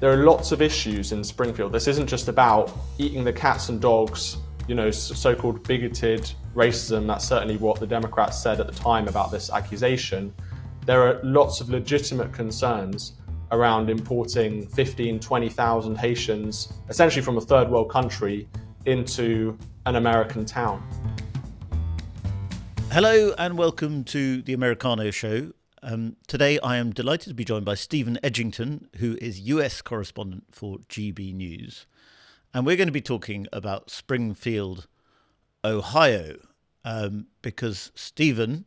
there are lots of issues in Springfield. This isn't just about eating the cats and dogs, so-called bigoted racism. That's certainly what the Democrats said at the time about this accusation. There are lots of legitimate concerns around importing 15, 20,000 Haitians, essentially from a third world country, into an American town. Hello and welcome to the Americano Show. Today I am delighted to be joined by Steven Edginton, who is US Correspondent for GB News. And we're going to be talking about Springfield, Ohio, because Steven,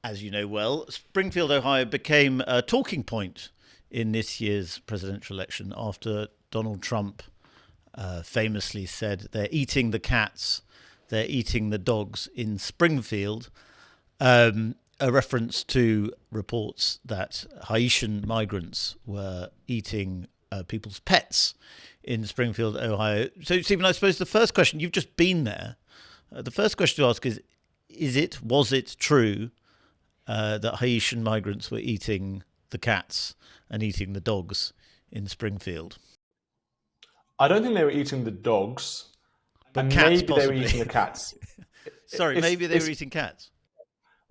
as you know well, Springfield, Ohio became a talking point in this year's presidential election after Donald Trump famously said they're eating the cats, they're eating the dogs in Springfield, a reference to reports that Haitian migrants were eating people's pets in Springfield, Ohio. So, Stephen, I suppose the first question, you've just been there. The first question to ask was it true that Haitian migrants were eating the cats and eating the dogs in Springfield? I don't think they were eating the dogs, but maybe cats, they were eating the cats. Maybe they were eating cats.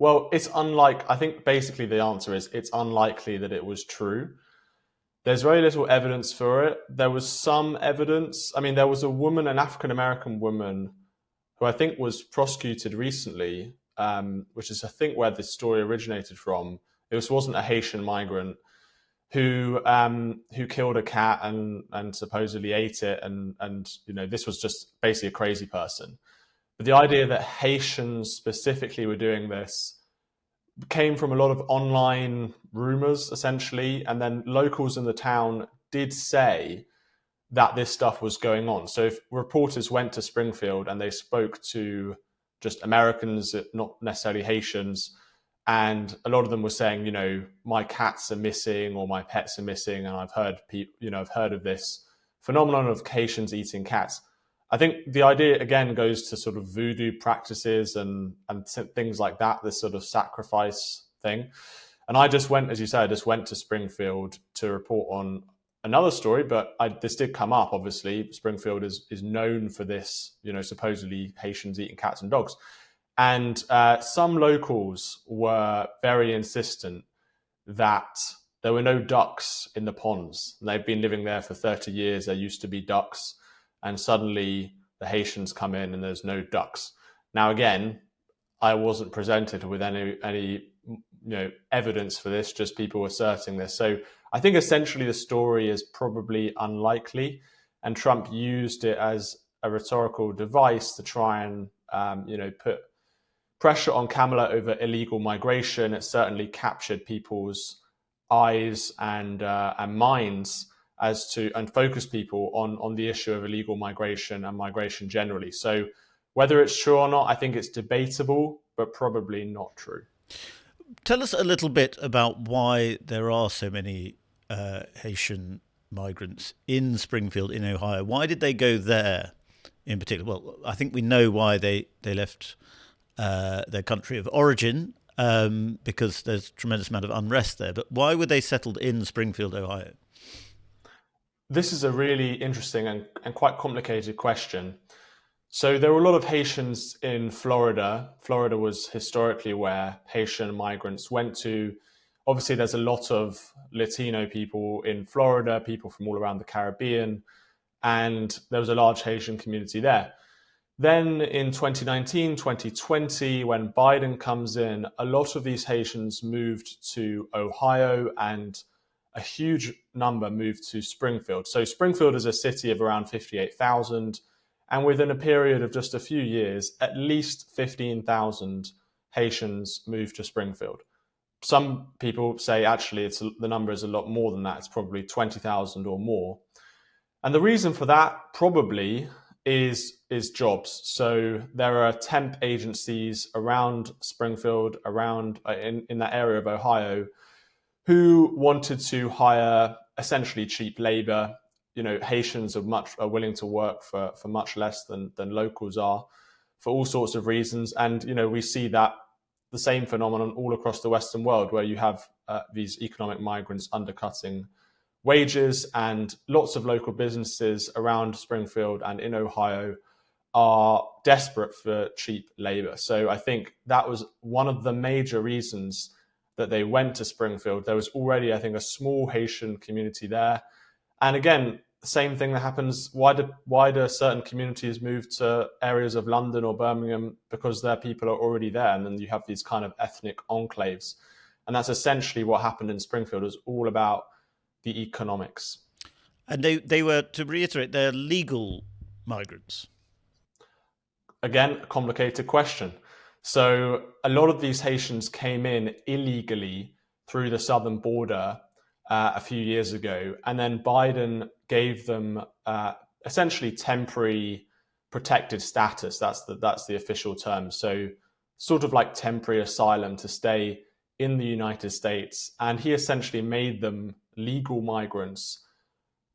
Well, I think basically the answer is it's unlikely that it was true. There's very little evidence for it. There was some evidence. I mean, there was a woman, an African-American woman, who I think was prosecuted recently, which is, I think, where this story originated from. It wasn't a Haitian migrant who killed a cat and supposedly ate it. And this was just basically a crazy person. But the idea that Haitians specifically were doing this came from a lot of online rumors, essentially. And then locals in the town did say that this stuff was going on. So if reporters went to Springfield and they spoke to just Americans, not necessarily Haitians, and a lot of them were saying, my cats are missing or my pets are missing. And I've heard of this phenomenon of Haitians eating cats. I think the idea, again, goes to sort of voodoo practices and things like that, this sort of sacrifice thing. And I just went, as you said, to Springfield to report on another story, but this did come up, obviously. Springfield is known for this, supposedly Haitians eating cats and dogs. And some locals were very insistent that there were no ducks in the ponds. They've been living there for 30 years. There used to be ducks. And suddenly the Haitians come in and there's no ducks. Now, again, I wasn't presented with any evidence for this, just people asserting this. So I think essentially the story is probably unlikely. And Trump used it as a rhetorical device to try and, put pressure on Kamala over illegal migration. It certainly captured people's eyes and minds and focus people on the issue of illegal migration and migration generally. So whether it's true or not, I think it's debatable, but probably not true. Tell us a little bit about why there are so many Haitian migrants in Springfield, in Ohio. Why did they go there in particular? Well, I think we know why they left their country of origin, because there's a tremendous amount of unrest there. But why were they settled in Springfield, Ohio? This is a really interesting and quite complicated question. So there were a lot of Haitians in Florida. Florida was historically where Haitian migrants went to. Obviously, there's a lot of Latino people in Florida, people from all around the Caribbean, and there was a large Haitian community there. Then in 2019, 2020, when Biden comes in, a lot of these Haitians moved to Ohio and a huge number moved to Springfield. So Springfield is a city of around 58,000. And within a period of just a few years, at least 15,000 Haitians moved to Springfield. Some people say actually the number is a lot more than that. It's probably 20,000 or more. And the reason for that probably is jobs. So there are temp agencies around Springfield, around in that area of Ohio, who wanted to hire essentially cheap labor. Haitians are willing to work for much less than locals are for all sorts of reasons. And, we see that the same phenomenon all across the Western world, where you have these economic migrants undercutting wages, and lots of local businesses around Springfield and in Ohio are desperate for cheap labor. So I think that was one of the major reasons that they went to Springfield. There was already, I think, a small Haitian community there. And again, the same thing that happens. Why do certain communities move to areas of London or Birmingham? Because their people are already there. And then you have these kind of ethnic enclaves. And that's essentially what happened in Springfield. It was all about the economics. And they were, to reiterate, they're legal migrants. Again, a complicated question. So a lot of these Haitians came in illegally through the southern border a few years ago, and then Biden gave them essentially temporary protected status. That's the official term. So sort of like temporary asylum to stay in the United States, and he essentially made them legal migrants.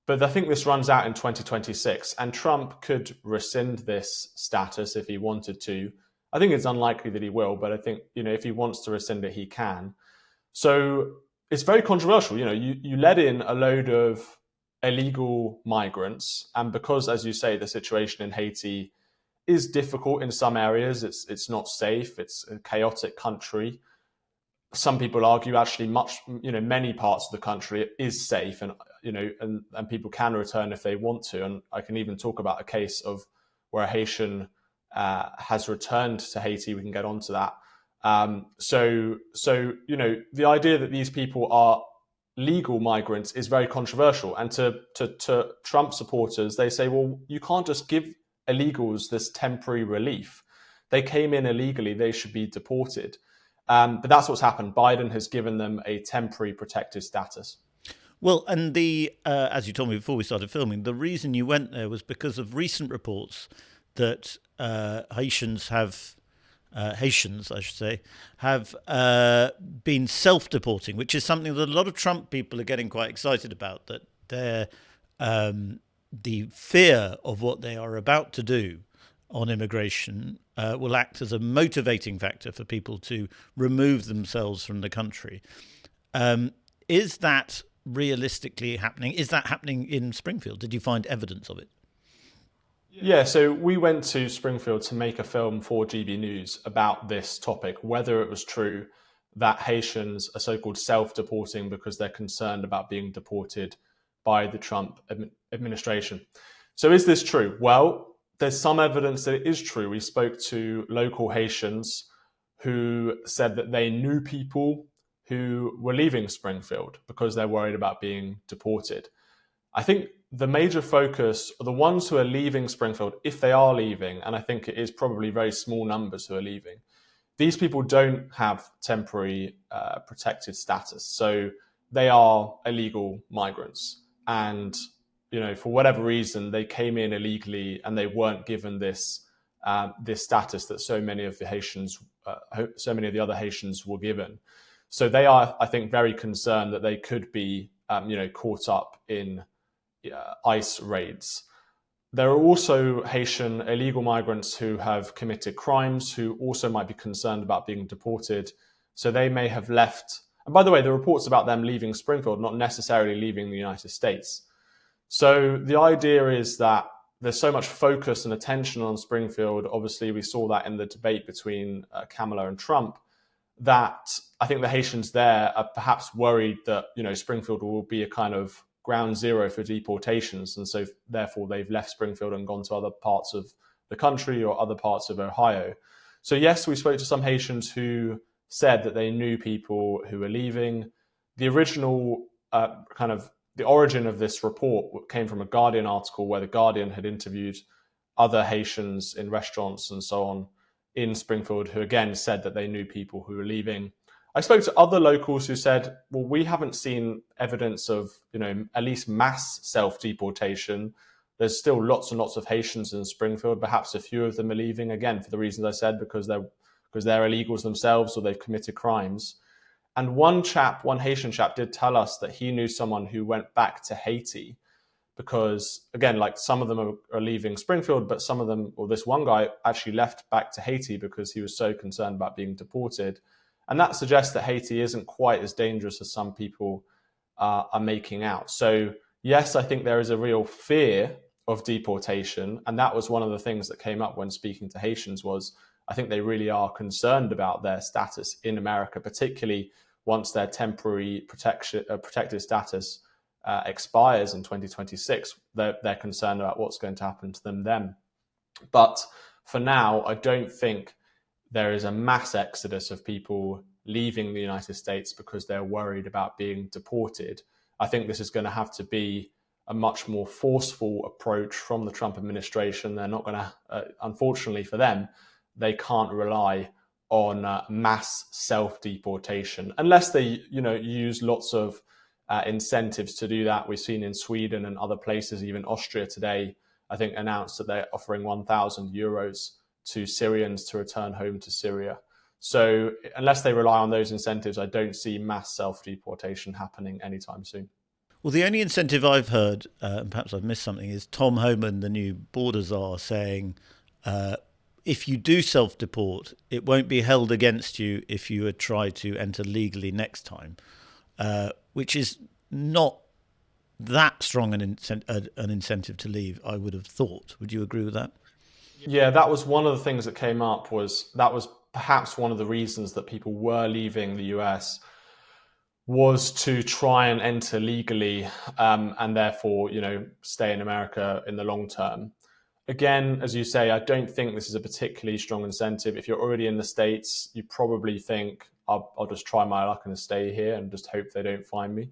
But I think this runs out in 2026, and Trump could rescind this status if he wanted to. I think it's unlikely that he will, but I think, if he wants to rescind it, he can. So it's very controversial. You let in a load of illegal migrants, and because, as you say, the situation in Haiti is difficult in some areas, it's not safe, it's a chaotic country. Some people argue actually many parts of the country is safe, and and people can return if they want to. And I can even talk about a case of where a Haitian has returned to Haiti. We can get onto that. So the idea that these people are legal migrants is very controversial. And to Trump supporters, they say, well, you can't just give illegals this temporary relief. They came in illegally, they should be deported. But that's what's happened. Biden has given them a temporary protected status. Well, and as you told me before we started filming, the reason you went there was because of recent reports that Haitians, I should say, have been self-deporting, which is something that a lot of Trump people are getting quite excited about, that the fear of what they are about to do on immigration will act as a motivating factor for people to remove themselves from the country. Is that realistically happening? Is that happening in Springfield? Did you find evidence of it? Yeah, so we went to Springfield to make a film for GB News about this topic, whether it was true that Haitians are so-called self-deporting because they're concerned about being deported by the Trump administration. So is this true? Well, there's some evidence that it is true. We spoke to local Haitians who said that they knew people who were leaving Springfield because they're worried about being deported. I think the major focus, the ones who are leaving Springfield, if they are leaving, and I think it is probably very small numbers who are leaving, these people don't have temporary protected status. So they are illegal migrants. And, for whatever reason, they came in illegally and they weren't given this status that so many of the other Haitians were given. So they are, I think, very concerned that they could be, caught up in ICE raids. There are also Haitian illegal migrants who have committed crimes who also might be concerned about being deported. So they may have left. And by the way, the reports about them leaving Springfield, not necessarily leaving the United States. So the idea is that there's so much focus and attention on Springfield. Obviously, we saw that in the debate between Kamala and Trump, that I think the Haitians there are perhaps worried that, Springfield will be a kind of ground zero for deportations. And so therefore they've left Springfield and gone to other parts of the country or other parts of Ohio. So yes, we spoke to some Haitians who said that they knew people who were leaving. The original the origin of this report came from a Guardian article where the Guardian had interviewed other Haitians in restaurants and so on in Springfield who again said that they knew people who were leaving. I spoke to other locals who said, well, we haven't seen evidence of, at least mass self-deportation. There's still lots and lots of Haitians in Springfield. Perhaps a few of them are leaving, again, for the reasons I said, because they're illegals themselves or they've committed crimes. And one Haitian chap did tell us that he knew someone who went back to Haiti because, again, like some of them are leaving Springfield, but some of them, or this one guy actually left back to Haiti because he was so concerned about being deported. And that suggests that Haiti isn't quite as dangerous as some people are making out. So yes, I think there is a real fear of deportation, and that was one of the things that came up when speaking to Haitians. Was I think they really are concerned about their status in America, particularly once their temporary protected status expires in 2026. They're concerned about what's going to happen to them then. But for now, I don't think there is a mass exodus of people leaving the United States because they're worried about being deported. I think this is going to have to be a much more forceful approach from the Trump administration. They're not going to, unfortunately for them, they can't rely on mass self-deportation unless they, use lots of incentives to do that. We've seen in Sweden and other places, even Austria today, I think announced that they're offering €1,000 to Syrians to return home to Syria. So unless they rely on those incentives, I don't see mass self-deportation happening anytime soon. Well, the only incentive I've heard, and perhaps I've missed something, is Tom Homan, the new border czar, saying if you do self-deport, it won't be held against you if you try to enter legally next time, which is not that strong an incentive to leave, I would have thought. Would you agree with that? Yeah, that was one of the things that came up. That was perhaps one of the reasons that people were leaving the US, was to try and enter legally and therefore, stay in America in the long term. Again, as you say, I don't think this is a particularly strong incentive. If you're already in the States, you probably think, I'll just try my luck and stay here and just hope they don't find me.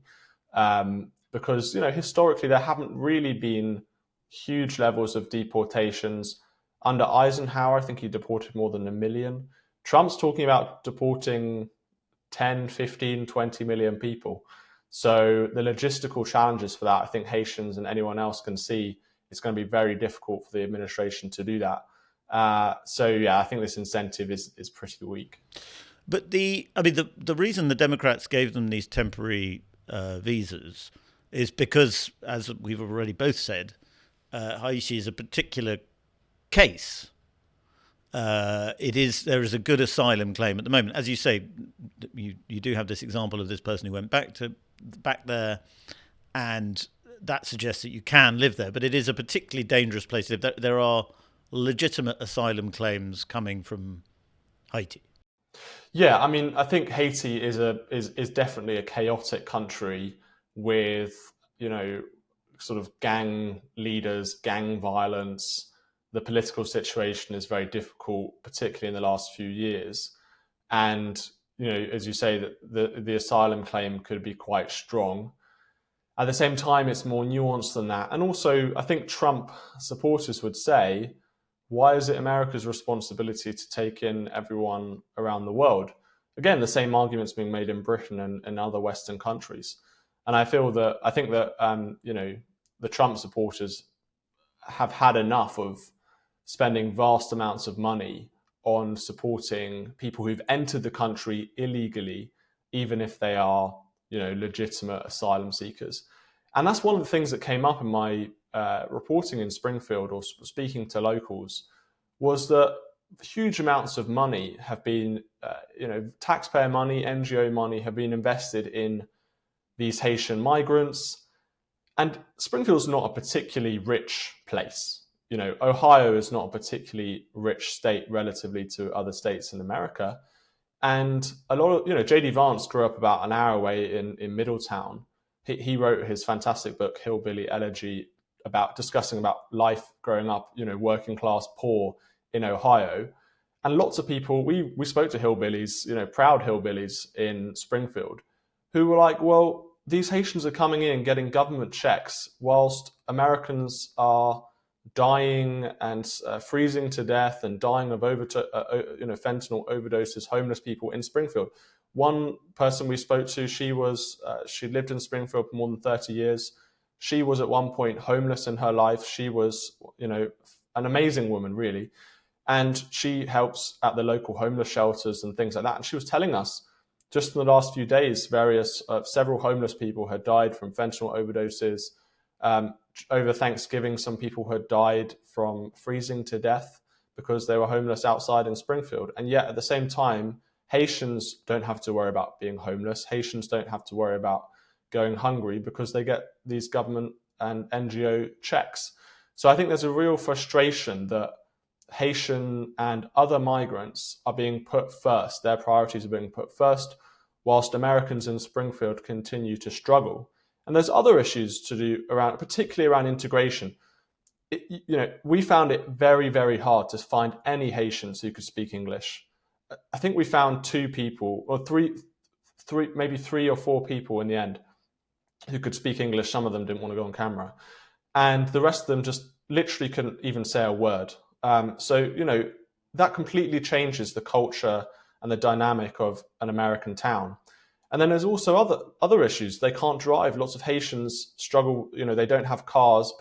Because, historically, there haven't really been huge levels of deportations. Under Eisenhower, I think he deported more than 1 million. Trump's talking about deporting 10, 15, 20 million people. So the logistical challenges for that, I think Haitians and anyone else can see it's going to be very difficult for the administration to do that. I think this incentive is pretty weak. But the reason the Democrats gave them these temporary visas is because, as we've already both said, Haiti is a particular case. There is a good asylum claim at the moment. As you say, you do have this example of this person who went back there, and that suggests that you can live there. But it is a particularly dangerous place to live. There are legitimate asylum claims coming from Haiti. Yeah, I think Haiti is definitely a chaotic country with, sort of gang leaders, gang violence. The political situation is very difficult, particularly in the last few years. And, as you say, that the asylum claim could be quite strong. At the same time, it's more nuanced than that. And also, I think Trump supporters would say, why is it America's responsibility to take in everyone around the world? Again, the same arguments being made in Britain and other Western countries. And I think that the Trump supporters have had enough of spending vast amounts of money on supporting people who've entered the country illegally, even if they are, legitimate asylum seekers. And that's one of the things that came up in my reporting in Springfield or speaking to locals, was that huge amounts of money have been, taxpayer money, NGO money have been invested in these Haitian migrants. And Springfield's not a particularly rich place. Ohio is not a particularly rich state relatively to other states in America. And a lot of, J.D. Vance grew up about an hour away in Middletown. He wrote his fantastic book, Hillbilly Elegy, discussing about life growing up, working class, poor in Ohio. And lots of people, we spoke to hillbillies, proud hillbillies in Springfield, who were like, well, these Haitians are coming in getting government checks whilst Americans are dying and freezing to death and dying of fentanyl overdoses, homeless people in Springfield. One person we spoke to, she lived in Springfield for more than 30 years. She was at one point homeless in her life. She was, an amazing woman, really. And she helps at the local homeless shelters and things like that. And she was telling us just in the last few days, several homeless people had died from fentanyl overdoses. Over Thanksgiving, some people had died from freezing to death because they were homeless outside in Springfield. And yet at the same time, Haitians don't have to worry about being homeless. Haitians don't have to worry about going hungry because they get these government and NGO checks. So I think there's a real frustration that Haitian and other migrants are being put first. Their priorities are being put first, whilst Americans in Springfield continue to struggle. And there's other issues to do around, particularly around integration. We found it very, very hard to find any Haitians who could speak English. I think we found two people, or maybe three or four people in the end who could speak English. Some of them didn't want to go on camera, and the rest of them just literally couldn't even say a word. So that completely changes the culture and the dynamic of an American town. And then there's also other issues. They can't drive. Lots of Haitians struggle. They don't have cars,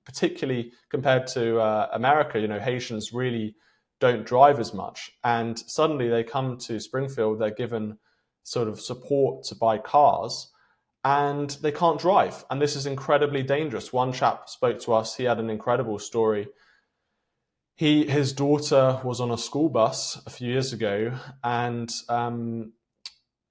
particularly compared to America. Haitians really don't drive as much. And suddenly they come to Springfield, they're given sort of support to buy cars, and they can't drive. And this is incredibly dangerous. One chap spoke to us. He had an incredible story. His daughter was on a school bus a few years ago, and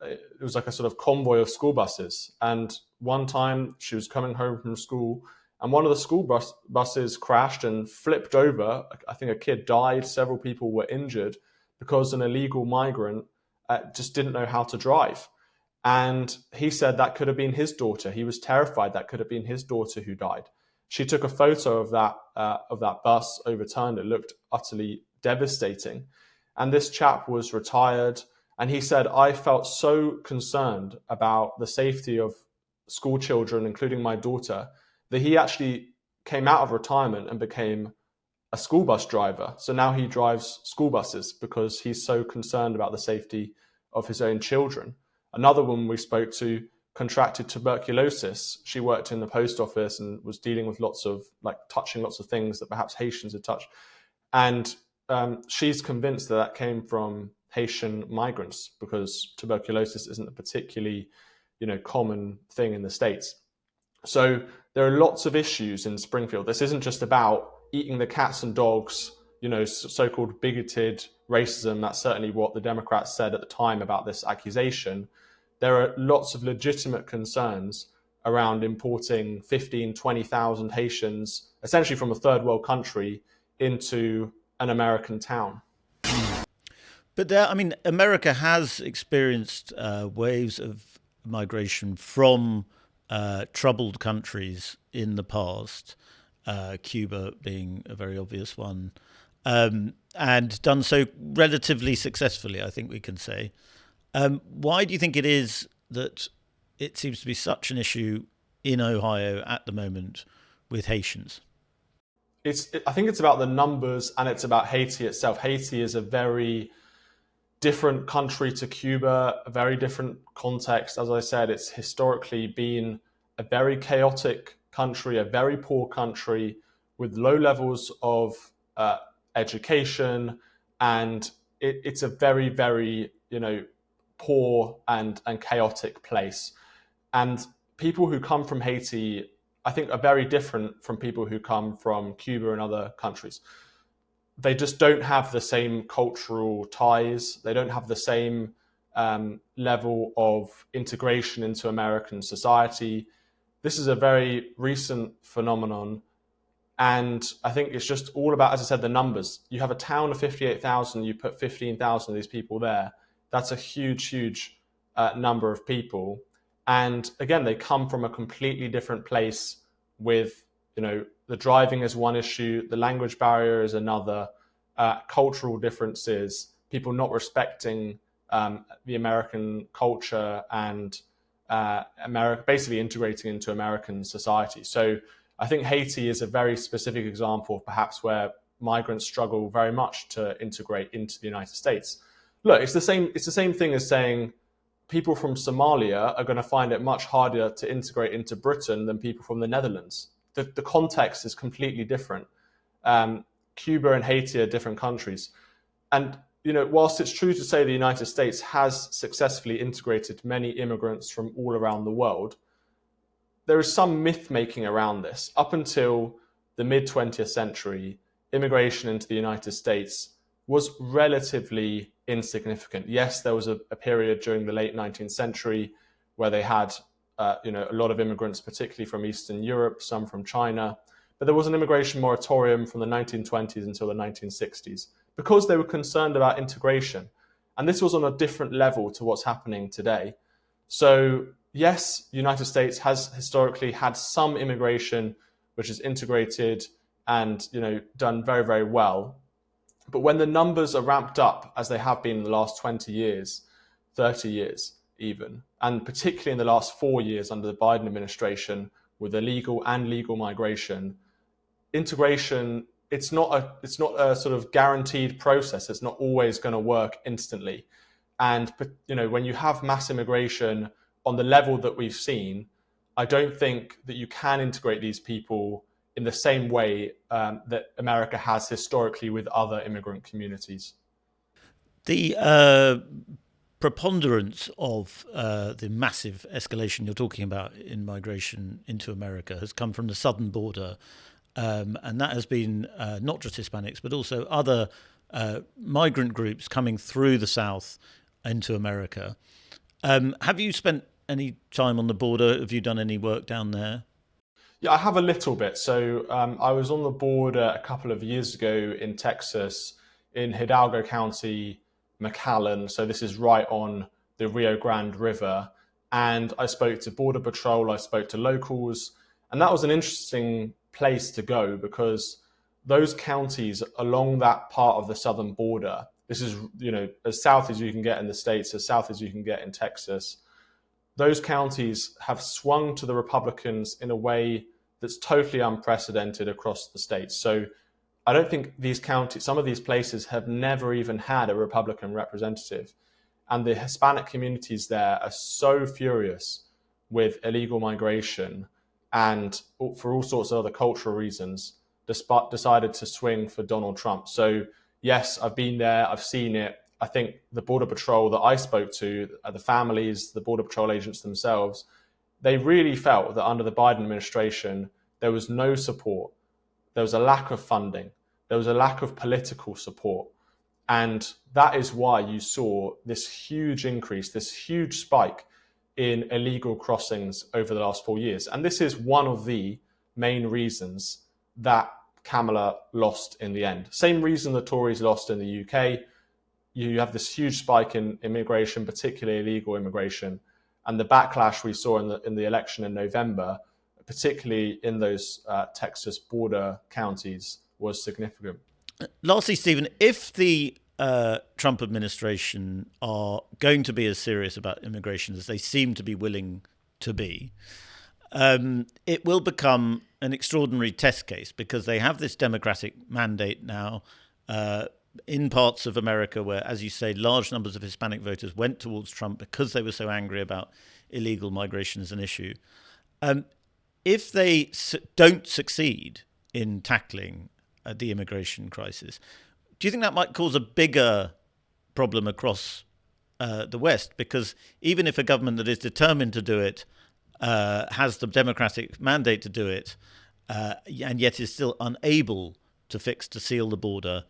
it was like a sort of convoy of school buses. And one time she was coming home from school, and one of the school buses crashed and flipped over. I think a kid died. Several people were injured because an illegal migrant just didn't know how to drive. And he said that could have been his daughter. He was terrified that could have been his daughter who died. She took a photo of that bus overturned. It looked utterly devastating. And this chap was retired. And he said, I felt so concerned about the safety of school children, including my daughter, that he actually came out of retirement and became a school bus driver. So now he drives school buses because he's so concerned about the safety of his own children. Another woman we spoke to contracted tuberculosis. She worked in the post office and was dealing with touching lots of things that perhaps Haitians had touched. And she's convinced that came from Haitian migrants because tuberculosis isn't a particularly, common thing in the States. So there are lots of issues in Springfield. This isn't just about eating the cats and dogs, so-called bigoted racism. That's certainly what the Democrats said at the time about this accusation. There are lots of legitimate concerns around importing 15, 20,000 Haitians, essentially from a third world country, into an American town. But America has experienced waves of migration from troubled countries in the past, Cuba being a very obvious one, and done so relatively successfully, I think we can say. Why do you think it is that it seems to be such an issue in Ohio at the moment with Haitians? I think it's about the numbers, and it's about Haiti itself. Haiti is a very different country to Cuba, a very different context. As I said, it's historically been a very chaotic country, a very poor country with low levels of education, and it's a very, very, poor and chaotic place. And people who come from Haiti, I think, are very different from people who come from Cuba and other countries. They just don't have the same cultural ties. They don't have the same level of integration into American society. This is a very recent phenomenon. And I think it's just all about, as I said, the numbers. You have a town of 58,000, you put 15,000 of these people there. That's a huge, huge number of people. And again, they come from a completely different place with, the driving is one issue, the language barrier is another, cultural differences, people not respecting the American culture and basically integrating into American society. So I think Haiti is a very specific example of perhaps where migrants struggle very much to integrate into the United States. Look, it's the same thing as saying people from Somalia are going to find it much harder to integrate into Britain than people from the Netherlands. The context is completely different. Cuba and Haiti are different countries. And, whilst it's true to say the United States has successfully integrated many immigrants from all around the world, there is some myth-making around this. Up until the mid-20th century, immigration into the United States was relatively insignificant. Yes, there was a period during the late 19th century where they had a lot of immigrants, particularly from Eastern Europe, some from China. But there was an immigration moratorium from the 1920s until the 1960s because they were concerned about integration. And this was on a different level to what's happening today. So yes, the United States has historically had some immigration which is integrated and done very, very well. But when the numbers are ramped up, as they have been in the last 20 years, 30 years even, and particularly in the last 4 years under the Biden administration with illegal and legal migration, integration, it's not a sort of guaranteed process. It's not always going to work instantly. And when you have mass immigration on the level that we've seen, I don't think that you can integrate these people in the same way that America has historically with other immigrant communities. The preponderance of the massive escalation you're talking about in migration into America has come from the southern border. And that has been not just Hispanics, but also other migrant groups coming through the South into America. Have you spent any time on the border? Have you done any work down there? Yeah, I have a little bit. So I was on the border a couple of years ago in Texas, in Hidalgo County, McAllen. So this is right on the Rio Grande River. And I spoke to Border Patrol, I spoke to locals, and that was an interesting place to go because those counties along that part of the southern border, this is, as south as you can get in the States, as south as you can get in Texas, those counties have swung to the Republicans in a way that's totally unprecedented across the states. So I don't think these counties, some of these places have never even had a Republican representative. And the Hispanic communities there are so furious with illegal migration and for all sorts of other cultural reasons, decided to swing for Donald Trump. So yes, I've been there, I've seen it. I think the Border Patrol that I spoke to, the families, the Border Patrol agents themselves, they really felt that under the Biden administration, there was no support. There was a lack of funding. There was a lack of political support. And that is why you saw this huge increase, this huge spike in illegal crossings over the last 4 years. And this is one of the main reasons that Kamala lost in the end. Same reason the Tories lost in the UK. You have this huge spike in immigration, particularly illegal immigration. And the backlash we saw in the election in November, particularly in those Texas border counties, was significant. Lastly, Stephen, if the Trump administration are going to be as serious about immigration as they seem to be willing to be, it will become an extraordinary test case because they have this democratic mandate now in parts of America where, as you say, large numbers of Hispanic voters went towards Trump because they were so angry about illegal migration as an issue. If they don't succeed in tackling the immigration crisis, do you think that might cause a bigger problem across the West? Because even if a government that is determined to do it has the democratic mandate to do it, and yet is still unable to seal the border,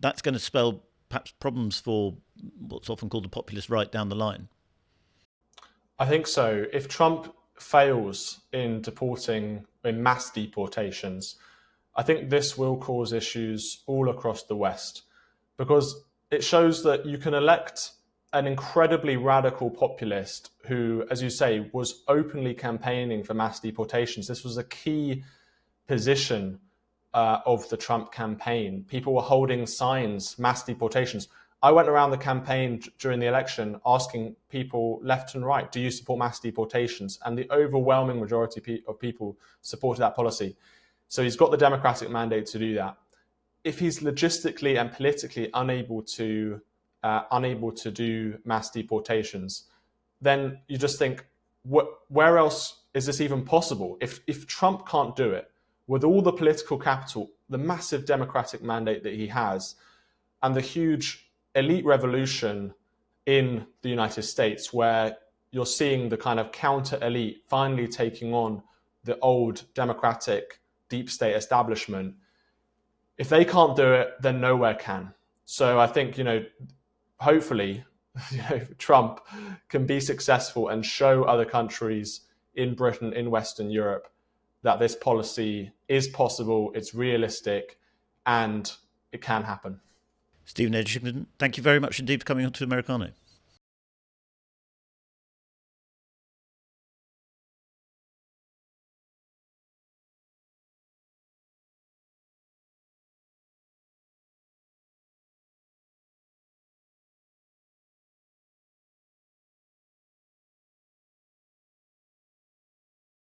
that's going to spell perhaps problems for what's often called the populist right down the line. I think so. If Trump fails in mass deportations, I think this will cause issues all across the West because it shows that you can elect an incredibly radical populist who, as you say, was openly campaigning for mass deportations. This was a key position of the Trump campaign. People were holding signs, mass deportations. I went around the campaign during the election asking people left and right, do you support mass deportations? And the overwhelming majority of people supported that policy. So he's got the democratic mandate to do that. If he's logistically and politically unable to do mass deportations, then you just think, where else is this even possible? If Trump can't do it, with all the political capital, the massive democratic mandate that he has, and the huge elite revolution in the United States, where you're seeing the kind of counter elite finally taking on the old democratic deep state establishment, if they can't do it, then nowhere can. So I think, hopefully Trump can be successful and show other countries in Britain, in Western Europe, that this policy is possible, it's realistic, and it can happen. Steven Edginton, thank you very much indeed for coming on to Americano.